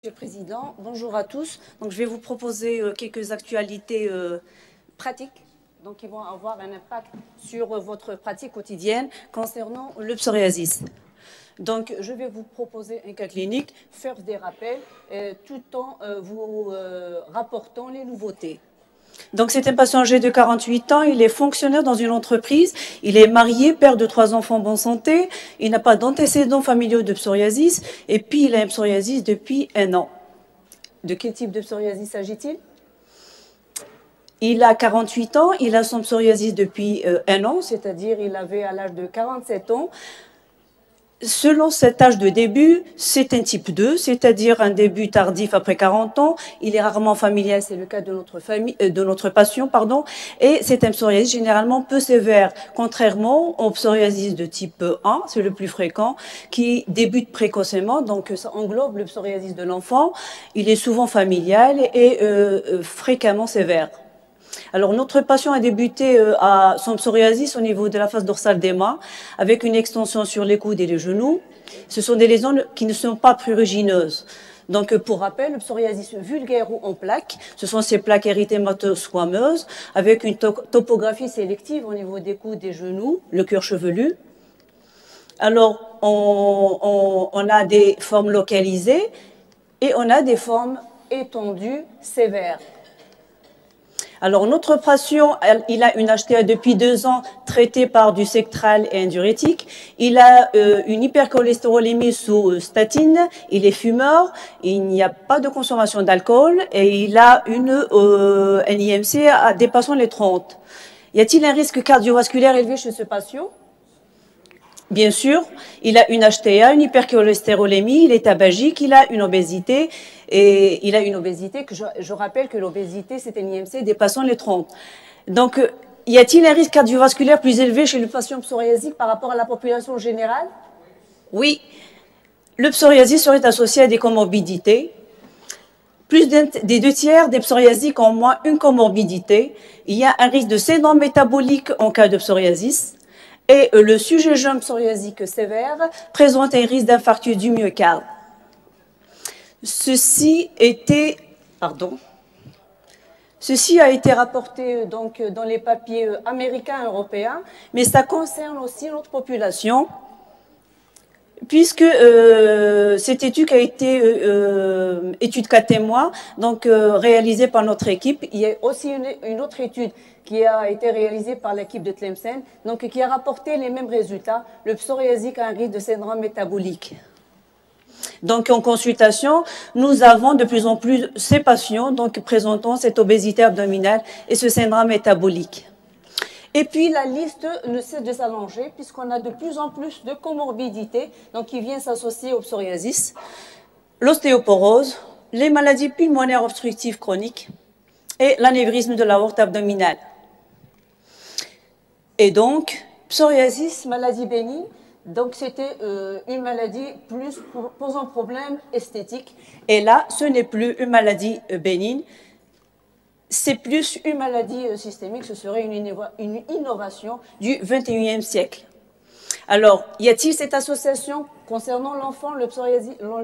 Monsieur le Président, bonjour à tous. Donc, je vais vous proposer quelques actualités pratiques donc, qui vont avoir un impact sur votre pratique quotidienne concernant le psoriasis. Donc, je vais vous proposer un cas clinique, faire des rappels tout en vous rapportant les nouveautés. Donc, c'est un patient âgé de 48 ans, il est fonctionnaire dans une entreprise, il est marié, père de 3 enfants en bonne santé, il n'a pas d'antécédents familiaux de psoriasis, et puis il a un psoriasis depuis 1 an. De quel type de psoriasis s'agit-il? Il a 48 ans, il a son psoriasis depuis 1 an, c'est-à-dire il avait à l'âge de 47 ans. Selon cet âge de début, c'est un type 2, c'est-à-dire un début tardif après 40 ans. Il est rarement familial, c'est le cas de notre patient, et c'est un psoriasis généralement peu sévère, contrairement au psoriasis de type 1, c'est le plus fréquent, qui débute précocement, donc ça englobe le psoriasis de l'enfant. Il est souvent familial et fréquemment sévère. Alors, notre patient a débuté à son psoriasis au niveau de la face dorsale des mains, avec une extension sur les coudes et les genoux. Ce sont des lésions qui ne sont pas prurigineuses. Donc, pour rappel, le psoriasis vulgaire ou en plaques, ce sont ces plaques érythémateuses squameuses, avec une topographie sélective au niveau des coudes et des genoux, le cuir chevelu. Alors, on a des formes localisées et on a des formes étendues sévères. Alors, notre patient, il a une HTA depuis 2 ans traitée par du Sectral et un diurétique. Il a une hypercholestérolémie sous statine. Il est fumeur. Il n'y a pas de consommation d'alcool et il a un IMC dépassant les 30. Y a-t-il un risque cardiovasculaire élevé chez ce patient? Bien sûr, il a une HTA, une hypercholestérolémie, il est tabagique, il a une obésité, et il a une obésité que je rappelle que l'obésité, c'est un IMC dépassant les 30. Donc, y a-t-il un risque cardiovasculaire plus élevé chez le patient psoriasique par rapport à la population générale? Oui, le psoriasis serait associé à des comorbidités. Plus des 2/3 des psoriasiques ont au moins une comorbidité. Il y a un risque de syndrome métabolique en cas de psoriasis. Et le sujet jeune psoriasique sévère présente un risque d'infarctus du myocarde. Ceci a été rapporté donc dans les papiers américains et européens, mais ça concerne aussi notre population, puisque cette étude a été étude 4 témoins, donc réalisée par notre équipe. Il y a aussi une autre étude qui a été réalisée par l'équipe de Tlemcen, donc qui a rapporté les mêmes résultats. Le psoriasique a un risque de syndrome métabolique. Donc, en consultation, nous avons de plus en plus ces patients donc présentant cette obésité abdominale et ce syndrome métabolique. Et puis, la liste ne cesse de s'allonger puisqu'on a de plus en plus de comorbidités donc, qui viennent s'associer au psoriasis, l'ostéoporose, les maladies pulmonaires obstructives chroniques et l'anévrisme de l'aorte abdominale. Et donc, psoriasis, maladie bénigne, donc c'était une maladie plus posant problème esthétique. Et là, ce n'est plus une maladie bénigne, c'est plus une maladie systémique, ce serait une innovation du XXIe siècle. Alors, y a-t-il cette association concernant l'enfant, le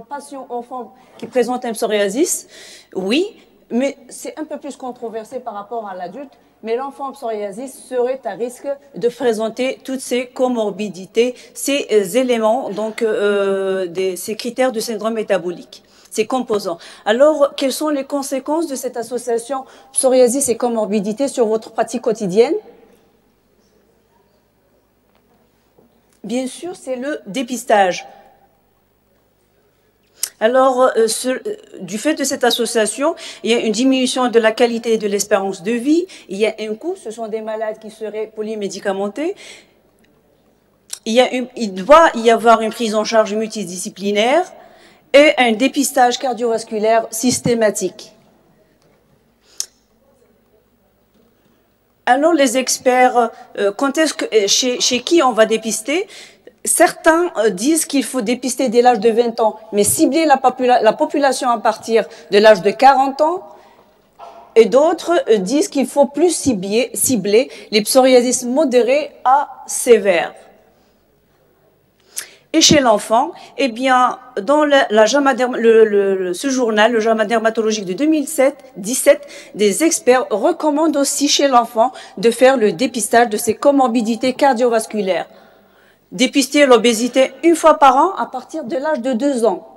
patient enfant qui présente un psoriasis? Oui, mais c'est un peu plus controversé par rapport à l'adulte. Mais l'enfant psoriasis serait à risque de présenter toutes ces comorbidités, ces éléments, donc ces critères de syndrome métabolique, ces composants. Alors, quelles sont les conséquences de cette association psoriasis et comorbidité sur votre pratique quotidienne? Bien sûr, c'est le dépistage. Alors, du fait de cette association, il y a une diminution de la qualité et de l'espérance de vie. Il y a un coût, ce sont des malades qui seraient polymédicamentés. Il doit y avoir une prise en charge multidisciplinaire et un dépistage cardiovasculaire systématique. Alors, les experts, chez qui on va dépister? Certains disent qu'il faut dépister dès l'âge de 20 ans, mais cibler la population à partir de l'âge de 40 ans. Et d'autres disent qu'il faut plus cibler les psoriasis modérés à sévères. Et chez l'enfant, eh bien, dans ce journal, le JAMA dermatologique de 2017, des experts recommandent aussi chez l'enfant de faire le dépistage de ses comorbidités cardiovasculaires. Dépister l'obésité une fois par an à partir de l'âge de 2 ans.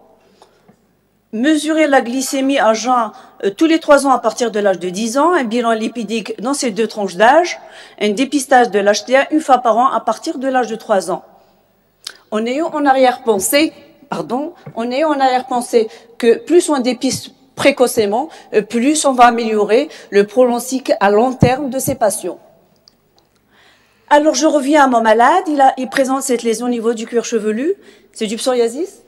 Mesurer la glycémie à jeun tous les 3 ans à partir de l'âge de 10 ans, un bilan lipidique dans ces 2 tranches d'âge, un dépistage de l'HTA une fois par an à partir de l'âge de 3 ans. En ayant en arrière-pensée que plus on dépiste précocement, plus on va améliorer le pronostic à long terme de ces patients. Alors je reviens à mon malade, il présente cette lésion au niveau du cuir chevelu. C'est du psoriasis?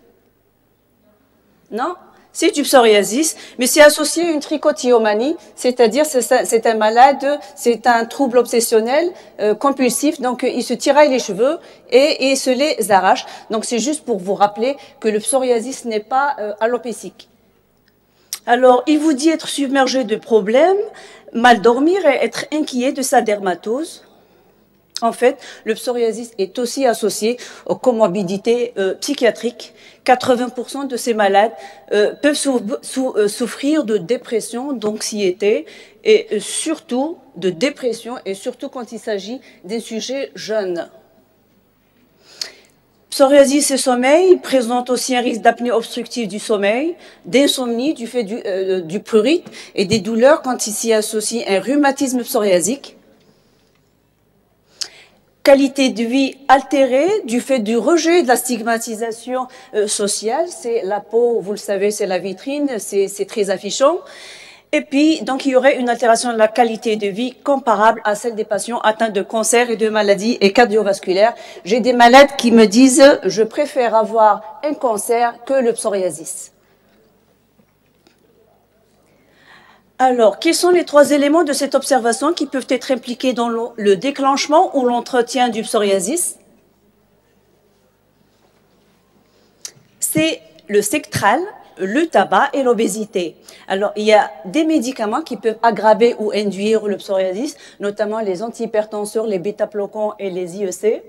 Non? C'est du psoriasis, mais c'est associé à une trichotillomanie, c'est-à-dire c'est un malade, c'est un trouble obsessionnel compulsif, donc il se tiraille les cheveux et se les arrache. Donc c'est juste pour vous rappeler que le psoriasis n'est pas alopécique. Alors, il vous dit être submergé de problèmes, mal dormir et être inquiet de sa dermatose. En fait, le psoriasis est aussi associé aux comorbidités psychiatriques. 80% de ces malades peuvent souffrir de dépression, d'anxiété et surtout de dépression, et surtout quand il s'agit des sujets jeunes. Psoriasis et sommeil présentent aussi un risque d'apnée obstructive du sommeil, d'insomnie du fait du prurite et des douleurs quand il s'y associe un rhumatisme psoriasique. Qualité de vie altérée du fait du rejet de la stigmatisation sociale. C'est la peau, vous le savez, c'est la vitrine, c'est très affichant. Et puis, donc, il y aurait une altération de la qualité de vie comparable à celle des patients atteints de cancer et de maladies cardiovasculaires. J'ai des malades qui me disent « je préfère avoir un cancer que le psoriasis ». Alors, quels sont les 3 éléments de cette observation qui peuvent être impliqués dans le déclenchement ou l'entretien du psoriasis? C'est le sectral, le tabac et l'obésité. Alors, il y a des médicaments qui peuvent aggraver ou induire le psoriasis, notamment les antihypertenseurs, les bêta-bloquants et les IEC.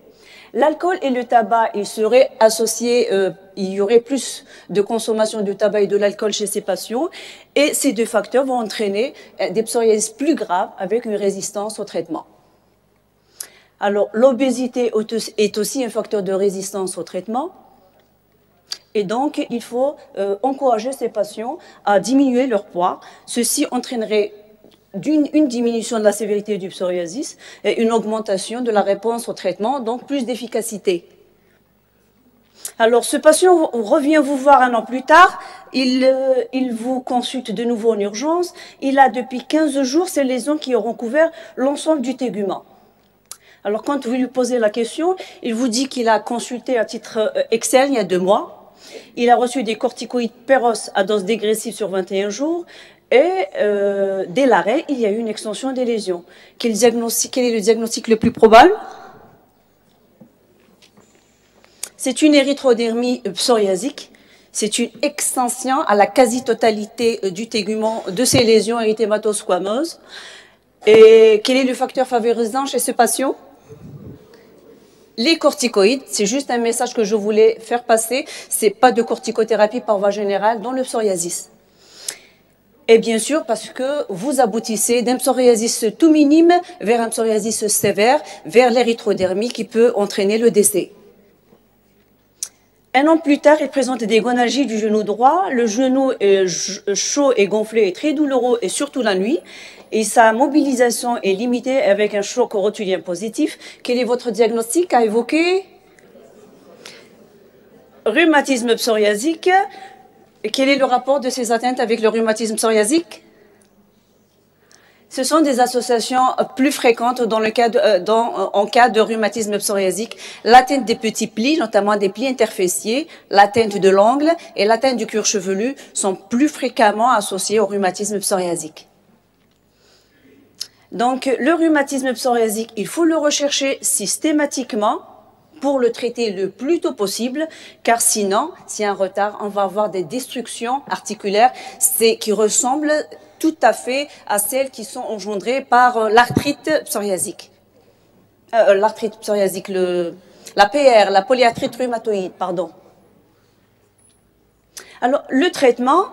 L'alcool et le tabac, ils seraient associés, il y aurait plus de consommation du tabac et de l'alcool chez ces patients, et ces 2 facteurs vont entraîner des psoriasis plus graves avec une résistance au traitement. Alors, l'obésité est aussi un facteur de résistance au traitement, et donc il faut encourager ces patients à diminuer leur poids. Ceci entraînerait une diminution de la sévérité du psoriasis et une augmentation de la réponse au traitement, donc plus d'efficacité. Alors, ce patient revient vous voir 1 an plus tard, il vous consulte de nouveau en urgence, il a depuis 15 jours ces lésions qui auront couvert l'ensemble du tégument. Alors, quand vous lui posez la question, il vous dit qu'il a consulté à titre externe il y a 2 mois, il a reçu des corticoïdes Peros à dose dégressive sur 21 jours, et dès l'arrêt, il y a eu une extension des lésions. Quel est le diagnostic le plus probable? C'est une érythrodermie psoriasique. C'est une extension à la quasi-totalité du tégument de ces lésions érythémato-squameuses. Et quel est le facteur favorisant chez ce patient? Les corticoïdes, c'est juste un message que je voulais faire passer. C'est pas de corticothérapie par voie générale dans le psoriasis. Et bien sûr, parce que vous aboutissez d'un psoriasis tout minime vers un psoriasis sévère, vers l'érythrodermie qui peut entraîner le décès. 1 an plus tard, il présente des gonalgies du genou droit. Le genou est chaud et gonflé et très douloureux, et surtout la nuit. Et sa mobilisation est limitée avec un choc rotulien positif. Quel est votre diagnostic à évoquer? Rhumatisme psoriasique. Et quel est le rapport de ces atteintes avec le rhumatisme psoriasique? Ce sont des associations plus fréquentes en cas de rhumatisme psoriasique. L'atteinte des petits plis, notamment des plis interfessiers, l'atteinte de l'ongle et l'atteinte du cuir chevelu sont plus fréquemment associées au rhumatisme psoriasique. Donc, le rhumatisme psoriasique, il faut le rechercher systématiquement pour le traiter le plus tôt possible, car sinon, s'il y a un retard, on va avoir des destructions articulaires qui ressemblent tout à fait à celles qui sont engendrées par l'arthrite psoriasique. la PR, la polyarthrite rhumatoïde, pardon. Alors, le traitement,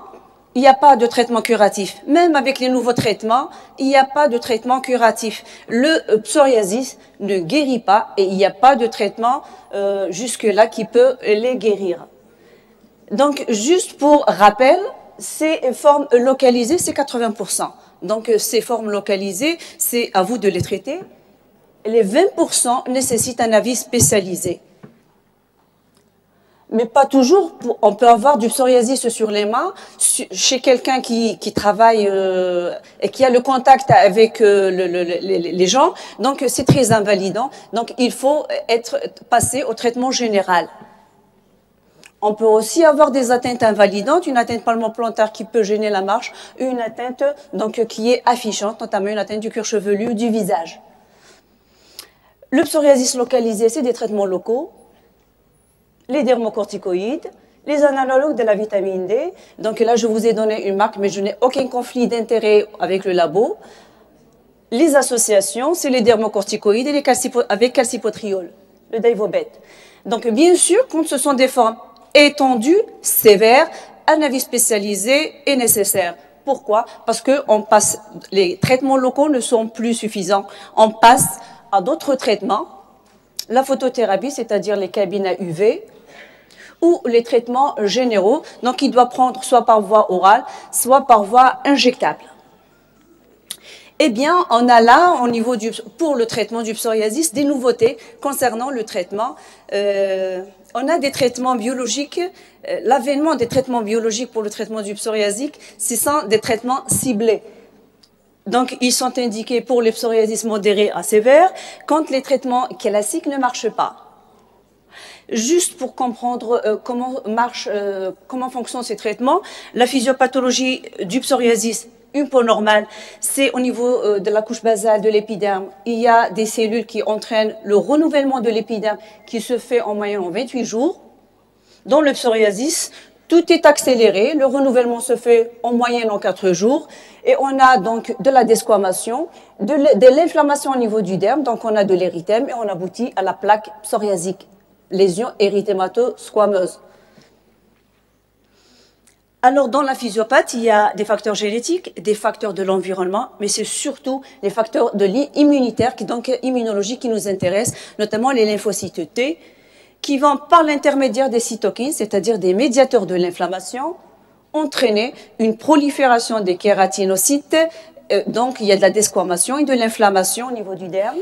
il n'y a pas de traitement curatif. Même avec les nouveaux traitements, il n'y a pas de traitement curatif. Le psoriasis ne guérit pas et il n'y a pas de traitement jusque-là qui peut les guérir. Donc, juste pour rappel, ces formes localisées, c'est 80%. Donc, ces formes localisées, c'est à vous de les traiter. Les 20% nécessitent un avis spécialisé. Mais pas toujours. On peut avoir du psoriasis sur les mains chez quelqu'un qui travaille et qui a le contact avec les gens. Donc, c'est très invalidant. Donc, il faut passé au traitement général. On peut aussi avoir des atteintes invalidantes, une atteinte palmoplantaire qui peut gêner la marche, une atteinte donc qui est affichante, notamment une atteinte du cuir chevelu ou du visage. Le psoriasis localisé, c'est des traitements locaux, les dermocorticoïdes, les analogues de la vitamine D. Donc là, je vous ai donné une marque, mais je n'ai aucun conflit d'intérêt avec le labo. Les associations, c'est les dermocorticoïdes et les avec calcipotriol, le Dayvobet. Donc bien sûr, quand ce sont des formes étendues, sévères, un avis spécialisé est nécessaire. Pourquoi? Parce que les traitements locaux ne sont plus suffisants. On passe à d'autres traitements, la photothérapie, c'est-à-dire les cabines à UV, ou les traitements généraux, donc il doit prendre soit par voie orale, soit par voie injectable. Eh bien, on a là, pour le traitement du psoriasis, des nouveautés concernant le traitement. On a des traitements biologiques, l'avènement des traitements biologiques pour le traitement du psoriasis, ce sont des traitements ciblés. Donc, ils sont indiqués pour les psoriasis modérés à sévères, quand les traitements classiques ne marchent pas. Juste pour comprendre comment fonctionnent ces traitements, la physiopathologie du psoriasis, une peau normale, c'est au niveau de la couche basale de l'épiderme. Il y a des cellules qui entraînent le renouvellement de l'épiderme qui se fait en moyenne en 28 jours. Dans le psoriasis, tout est accéléré, le renouvellement se fait en moyenne en 4 jours et on a donc de la desquamation, de l'inflammation au niveau du derme, donc on a de l'érythème et on aboutit à la plaque psoriasique, lésion érythémato-squameuse. Alors dans la physiopathie, il y a des facteurs génétiques, des facteurs de l'environnement, mais c'est surtout les facteurs immunitaires, donc immunologiques qui nous intéressent, notamment les lymphocytes T, qui vont par l'intermédiaire des cytokines, c'est-à-dire des médiateurs de l'inflammation, entraîner une prolifération des kératinocytes. Donc, il y a de la desquamation et de l'inflammation au niveau du derme.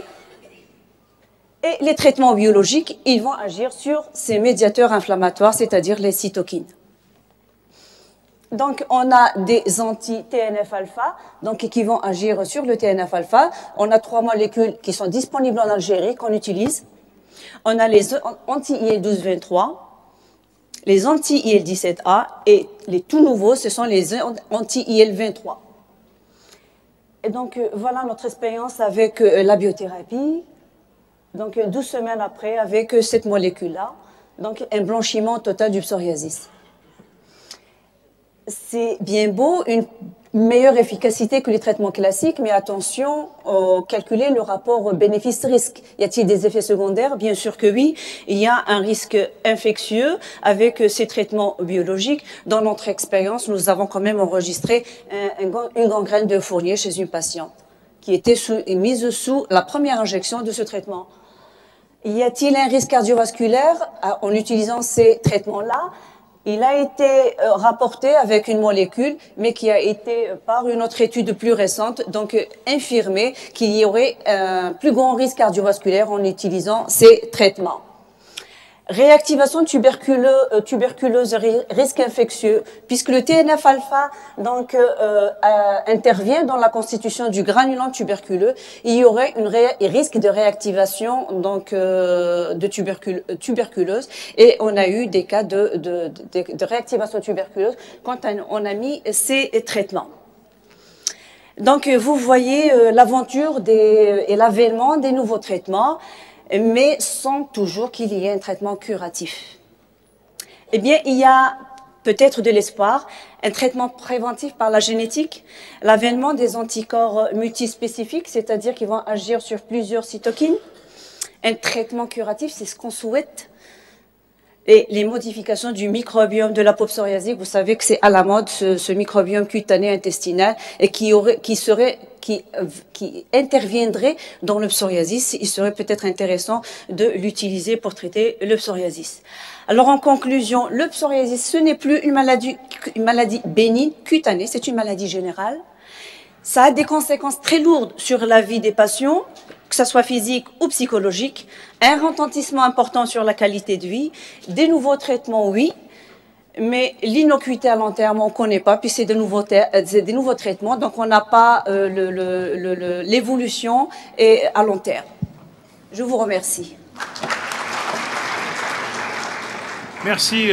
Et les traitements biologiques, ils vont agir sur ces médiateurs inflammatoires, c'est-à-dire les cytokines. Donc, on a des anti-TNF-alpha, donc qui vont agir sur le TNF-alpha. On a 3 molécules qui sont disponibles en Algérie, qu'on utilise. On a les anti-IL-12-23, les anti-IL-17A et les tout nouveaux, ce sont les anti-IL-23. Et donc, voilà notre expérience avec la biothérapie. Donc, 12 semaines après, avec cette molécule-là, donc un blanchiment total du psoriasis. C'est bien beau, une meilleure efficacité que les traitements classiques, mais attention, calculer le rapport bénéfice-risque. Y a-t-il des effets secondaires? Bien sûr que oui. Il y a un risque infectieux avec ces traitements biologiques. Dans notre expérience, nous avons quand même enregistré une gangrène de Fournier chez une patiente qui était mise sous la première injection de ce traitement. Y a-t-il un risque cardiovasculaire en utilisant ces traitements-là? Il a été rapporté avec une molécule, mais qui a été, par une autre étude plus récente, donc infirmé qu'il y aurait un plus grand risque cardiovasculaire en utilisant ces traitements. Réactivation tuberculeuse, risque infectieux, puisque le TNF-alpha donc intervient dans la constitution du granulome tuberculeux, il y aurait un risque de réactivation donc de tuberculose, et on a eu des cas de réactivation tuberculeuse quand on a mis ces traitements. Donc vous voyez l'aventure et l'avènement des nouveaux traitements, mais sans toujours qu'il y ait un traitement curatif. Eh bien, il y a peut-être de l'espoir, un traitement préventif par la génétique, l'avènement des anticorps multispécifiques, c'est-à-dire qu'ils vont agir sur plusieurs cytokines, un traitement curatif, c'est ce qu'on souhaite. Et les modifications du microbiome de la peau psoriasique, vous savez que c'est à la mode, ce microbiome cutané intestinal, et qui interviendrait dans le psoriasis. Il serait peut-être intéressant de l'utiliser pour traiter le psoriasis. Alors en conclusion, le psoriasis, ce n'est plus une maladie bénigne, cutanée, c'est une maladie générale. Ça a des conséquences très lourdes sur la vie des patients, que ce soit physique ou psychologique, un retentissement important sur la qualité de vie, des nouveaux traitements, oui, mais l'innocuité à long terme, on ne connaît pas, puis c'est des nouveaux traitements, donc on n'a pas l'évolution à long terme. Je vous remercie. Merci.